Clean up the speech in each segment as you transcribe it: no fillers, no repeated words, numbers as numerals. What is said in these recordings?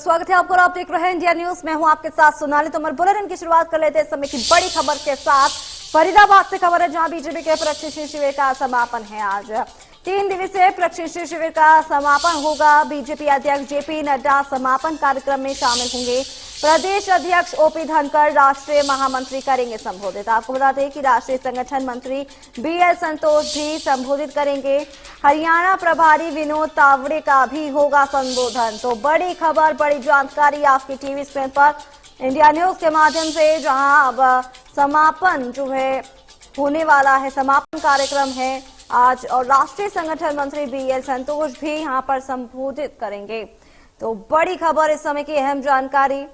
स्वागत है आपको और आप देख रहे हैं इंडिया न्यूज। मैं हूं आपके साथ सोनाली तोमर। बुलेटिन की शुरुआत कर लेते हैं इस समय की बड़ी खबर के साथ। फरीदाबाद से खबर है जहां बीजेपी के प्रशिक्षण शिविर का समापन है। आज 3 दिवसीय प्रशिक्षण शिविर का समापन होगा। बीजेपी अध्यक्ष जेपी नड्डा समापन कार्यक्रम में शामिल होंगे। प्रदेश अध्यक्ष ओपी धनखड़ राष्ट्रीय महामंत्री करेंगे संबोधित। आपको बता दें कि राष्ट्रीय संगठन मंत्री बीएल संतोष भी संबोधित करेंगे। हरियाणा प्रभारी विनोद तावड़े का भी होगा संबोधन। तो बड़ी खबर, बड़ी जानकारी आपकी टीवी स्क्रीन पर इंडिया न्यूज के माध्यम से, जहां अब समापन जो है होने वाला है, समापन कार्यक्रम है आज, और राष्ट्रीय संगठन मंत्री बीएल संतोष भी यहां पर संबोधित करेंगे। तो बड़ी खबर, इस समय की अहम जानकारी,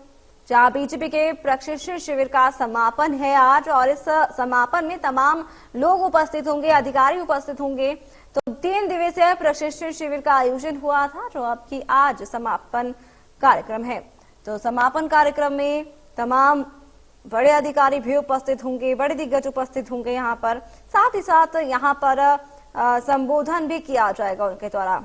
जहां बीजेपी के प्रशिक्षण शिविर का समापन है आज, और इस समापन में तमाम लोग उपस्थित होंगे, अधिकारी उपस्थित होंगे। तो 3 दिवसीय प्रशिक्षण शिविर का आयोजन हुआ था, जो अब की आज समापन कार्यक्रम है। तो समापन कार्यक्रम में तमाम बड़े अधिकारी भी उपस्थित होंगे, बड़े दिग्गज उपस्थित होंगे यहाँ पर। साथ ही साथ यहाँ पर संबोधन भी किया जाएगा उनके द्वारा।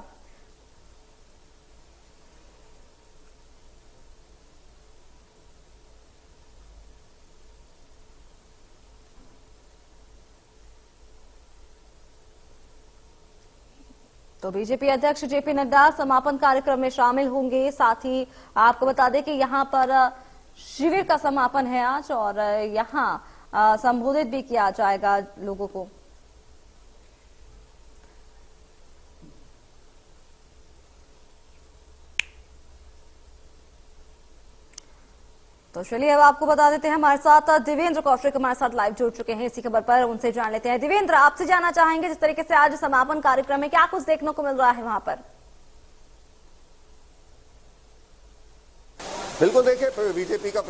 तो बीजेपी अध्यक्ष जेपी नड्डा समापन कार्यक्रम में शामिल होंगे। साथ ही आपको बता दें कि यहाँ पर शिविर का समापन है आज, और यहाँ संबोधित भी किया जाएगा लोगों को। तो चलिए अब आपको बता देते हैं, हमारे साथ देवेंद्र कौशिक हमारे साथ लाइव जुड़ चुके हैं इसी खबर पर, उनसे जान लेते हैं। देवेंद्र, आपसे जानना चाहेंगे जिस तरीके से आज समापन कार्यक्रम में क्या कुछ देखने को मिल रहा है वहां पर? बिल्कुल, देखिए बीजेपी का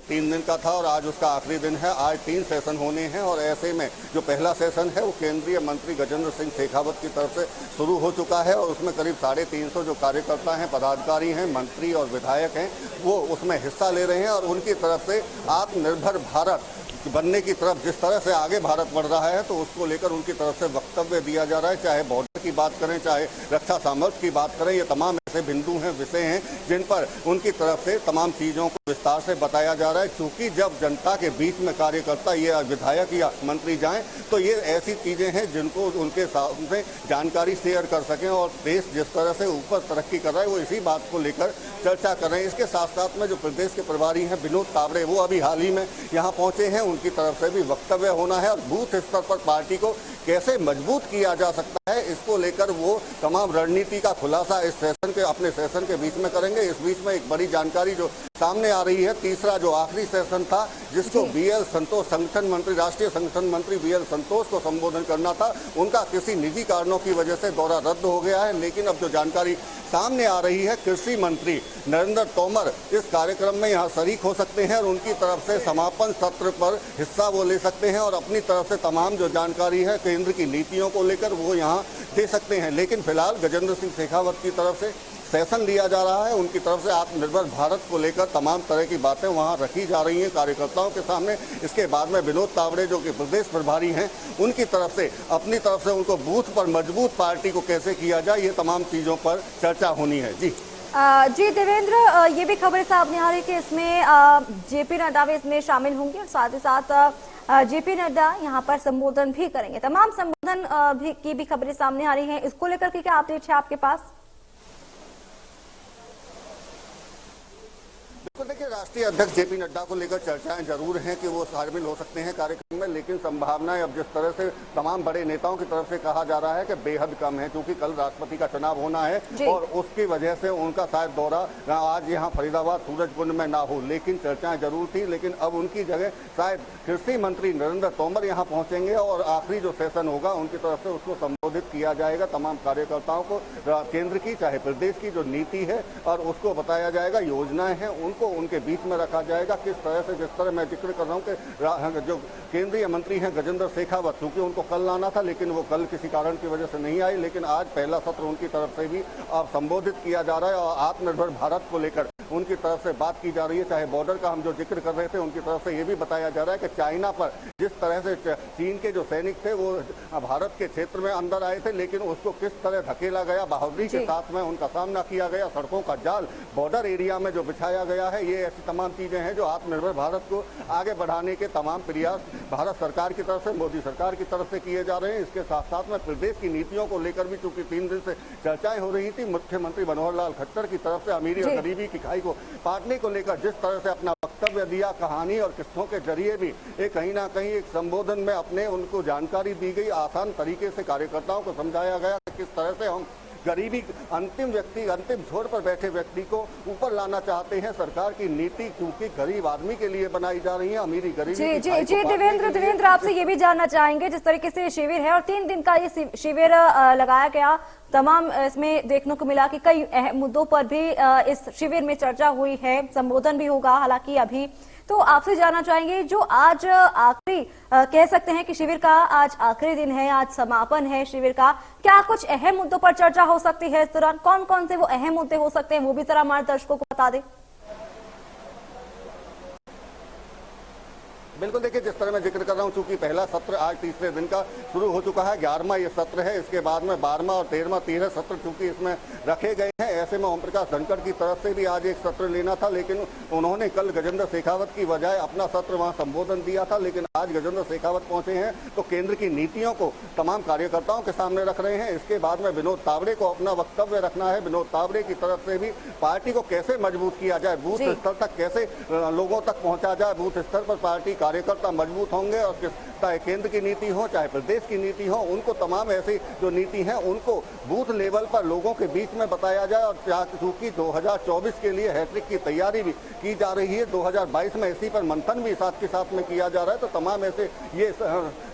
3 दिन का था और आज उसका आखिरी दिन है। आज 3 सेशन होने हैं और ऐसे में जो पहला सेशन है वो केंद्रीय मंत्री गजेंद्र सिंह शेखावत की तरफ से शुरू हो चुका है, और उसमें करीब 350 जो कार्यकर्ता हैं, पदाधिकारी हैं, मंत्री और विधायक हैं, वो उसमें हिस्सा ले रहे हैं। और उनकी तरफ से आत्मनिर्भर भारत बनने की तरफ जिस तरह से आगे भारत बढ़ रहा है, तो उसको लेकर उनकी तरफ से वक्तव्य दिया जा रहा है। चाहे बॉर्डर की बात करें, चाहे रक्षा सामर्थ्य की बात करें, ये तमाम ऐसे बिंदु हैं, विषय हैं जिन पर उनकी तरफ से तमाम चीज़ों को विस्तार से बताया जा रहा है। क्योंकि जब जनता के बीच में कार्यकर्ता या विधायक या मंत्री जाएं, तो ये ऐसी चीज़ें हैं जिनको उनके सामने जानकारी शेयर कर सकें, और देश जिस तरह से ऊपर तरक्की कर रहा है वो इसी बात को लेकर चर्चा कर रहे हैं। इसके साथ साथ में जो प्रदेश के प्रभारी हैं विनोद तावड़े, वो अभी हाल ही में यहाँ पहुँचे हैं, उनकी तरफ से भी वक्तव्य होना है। और बूथ स्तर पर पार्टी को कैसे मजबूत किया जा सकता है, इसको लेकर वो तमाम रणनीति का खुलासा इस सेशन के, अपने सेशन के बीच में करेंगे। इस बीच में एक बड़ी जानकारी जो सामने आ रही है, तीसरा जो आखिरी सेशन था जिसको बीएल संतोष, संगठन मंत्री, राष्ट्रीय संगठन मंत्री बीएल संतोष को संबोधन करना था, उनका किसी निजी कारणों की वजह से दौरा रद्द हो गया है। लेकिन अब जो जानकारी सामने आ रही है, कृषि मंत्री नरेंद्र तोमर इस कार्यक्रम में यहाँ शरीक हो सकते हैं और उनकी तरफ से समापन सत्र पर हिस्सा वो ले सकते हैं, और अपनी तरफ से तमाम जो जानकारी है केंद्र की नीतियों को लेकर वो यहाँ दे सकते हैं। लेकिन फिलहाल गजेंद्र सिंह शेखावत की तरफ से सेशन लिया जा रहा है, उनकी तरफ से आत्मनिर्भर भारत को लेकर तमाम तरह की बातें वहां रखी जा रही हैं कार्यकर्ताओं के सामने। इसके बाद में विनोद तावड़े जो कि प्रदेश प्रभारी हैं, उनकी तरफ से अपनी तरफ से उनको बूथ पर मजबूत पार्टी को कैसे किया जाए, ये तमाम चीज़ों पर चर्चा होनी है। जी देवेंद्र, ये भी खबर सामने आ रही है कि इसमें जेपी नड्डा भी इसमें शामिल होंगे, और साथ ही साथ जेपी नड्डा यहाँ पर संबोधन भी करेंगे। तमाम संबोधन की भी खबरें सामने आ रही हैं, इसको लेकर के क्या अपडेट है आपके पास? तो देखिए, राष्ट्रीय अध्यक्ष जेपी नड्डा को लेकर चर्चाएं जरूर हैं कि वो शामिल हो सकते हैं कार्यक्रम में, लेकिन संभावनाएं अब जिस तरह से तमाम बड़े नेताओं की तरफ से कहा जा रहा है कि बेहद कम है, क्योंकि कल राष्ट्रपति का चुनाव होना है और उसकी वजह से उनका शायद दौरा आज यहाँ फरीदाबाद सूरजकुंड में ना हो। लेकिन चर्चाएं जरूर थी, लेकिन अब उनकी जगह शायद कृषि मंत्री नरेंद्र तोमर यहाँ पहुंचेंगे और आखिरी जो सेशन होगा उनकी तरफ से उसको संबोधित किया जाएगा। तमाम कार्यकर्ताओं को केंद्र की चाहे प्रदेश की जो नीति है और उसको बताया जाएगा, योजनाएं हैं उनको उनके बीच में रखा जाएगा। किस तरह से, जिस तरह मैं जिक्र कर रहा हूँ कि जो केंद्र केंद्रीय मंत्री हैं गजेंद्र शेखावत, क्योंकि उनको कल आना था लेकिन वो कल किसी कारण की वजह से नहीं आई, लेकिन आज पहला सत्र उनकी तरफ से भी संबोधित किया जा रहा है और आत्मनिर्भर भारत को लेकर उनकी तरफ से बात की जा रही है। चाहे बॉर्डर का हम जो जिक्र कर रहे थे, उनकी तरफ से ये भी बताया जा रहा है कि चाइना पर जिस तरह से चीन के जो सैनिक थे वो भारत के क्षेत्र में अंदर आए थे, लेकिन उसको किस तरह धकेला गया, बहादुरी के साथ में उनका सामना किया गया, सड़कों का जाल बॉर्डर एरिया में जो बिछाया गया है, ये ऐसी तमाम चीजें हैं जो आत्मनिर्भर भारत को आगे बढ़ाने के तमाम प्रयास भारत सरकार की तरफ से, मोदी सरकार की तरफ से किए जा रहे हैं। इसके साथ साथ में प्रदेश की नीतियों को लेकर भी चूंकि 3 दिन से चर्चाएं हो रही थी, मुख्यमंत्री मनोहर लाल खट्टर की तरफ से अमीरी और गरीबी की खाई को पाटने को लेकर जिस तरह से अपना वक्तव्य दिया, कहानी और किस्सों के जरिए भी एक कहीं ना कहीं एक संबोधन में अपने उनको जानकारी दी गई, आसान तरीके से कार्यकर्ताओं को समझाया गया किस तरह से हम गरीबी अंतिम छोर पर बैठे व्यक्ति को ऊपर लाना चाहते हैं। सरकार की नीति क्योंकि गरीब आदमी के लिए बनाई जा रही है, अमीरी गरीबी। जी देवेंद्र आपसे ये भी जानना चाहेंगे, जिस तरीके से शिविर है और 3 दिन का ये शिविर लगाया गया, तमाम इसमें देखने को मिला कि कई अहम मुद्दों पर भी इस शिविर में चर्चा हुई है, संबोधन भी होगा हालांकि अभी। तो आपसे जानना चाहेंगे, जो आज आखिरी कह सकते हैं कि शिविर का आज आखिरी दिन है, आज समापन है शिविर का, क्या कुछ अहम मुद्दों पर चर्चा हो सकती है इस दौरान? कौन कौन से वो अहम मुद्दे हो सकते हैं, वो भी जरा हमारे दर्शकों को बता दें। बिल्कुल, देखिए जिस तरह मैं जिक्र कर रहा हूं, चूंकि पहला सत्र आज तीसरे दिन का शुरू हो चुका है, 11वां ये सत्र है, इसके बाद में 12वां और 13वां सत्र चूंकि इसमें रखे गए हैं। ऐसे में ओम प्रकाश धनखड़ की तरफ से भी आज एक सत्र लेना था, लेकिन उन्होंने कल गजेंद्र शेखावत की बजाय अपना सत्र वहां संबोधन दिया था, लेकिन आज गजेंद्र शेखावत पहुंचे हैं तो केंद्र की नीतियों को तमाम कार्यकर्ताओं के सामने रख रहे हैं। इसके बाद में विनोद तावड़े को अपना वक्तव्य रखना है, विनोद तावड़े की तरफ से भी पार्टी को कैसे मजबूत किया जाए, बूथ स्तर तक कैसे लोगों तक पहुंचा जाए, बूथ स्तर पर पार्टी कार्यकर्ता मजबूत होंगे और चाहे केंद्र की नीति हो चाहे प्रदेश की नीति हो, उनको तमाम ऐसी जो नीति है उनको बूथ लेवल पर लोगों के बीच में बताया जाए। और चूंकि 2024 के लिए हैट्रिक की तैयारी भी की जा रही है, 2022 में इसी पर मंथन भी साथ के साथ में किया जा रहा है, तो तमाम ऐसे ये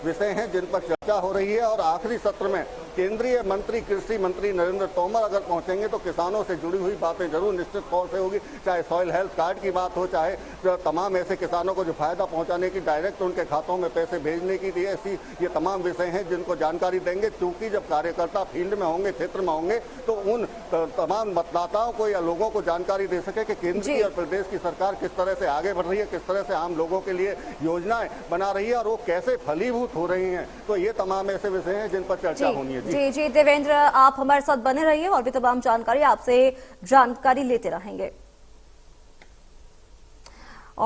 विषय हैं जिन पर चर्चा हो रही है। और आखिरी सत्र में केंद्रीय मंत्री कृषि मंत्री नरेंद्र तोमर अगर पहुंचेंगे तो किसानों से जुड़ी हुई बातें जरूर निश्चित तौर से होगी, चाहे सॉइल हेल्थ कार्ड की बात हो, चाहे तमाम ऐसे किसानों को जो फायदा पहुंचाने की, डायरेक्ट उनके खातों में पैसे भेजने की, ऐसी ये तमाम विषय हैं जिनको जानकारी देंगे। क्योंकि जब कार्यकर्ता फील्ड में होंगे, क्षेत्र में होंगे, तो उन तमाम मतदाताओं को या लोगों को जानकारी दे सके कि केंद्र की और प्रदेश की सरकार किस तरह से आगे बढ़ रही है, किस तरह से आम लोगों के लिए योजनाएं बना रही है और वो कैसे फलीभूत हो रही हैं। तो ये तमाम ऐसे विषय हैं जिन पर चर्चा होनी है। जी देवेंद्र, आप हमारे साथ बने रहिए और भी तमाम जानकारी आपसे लेते रहेंगे।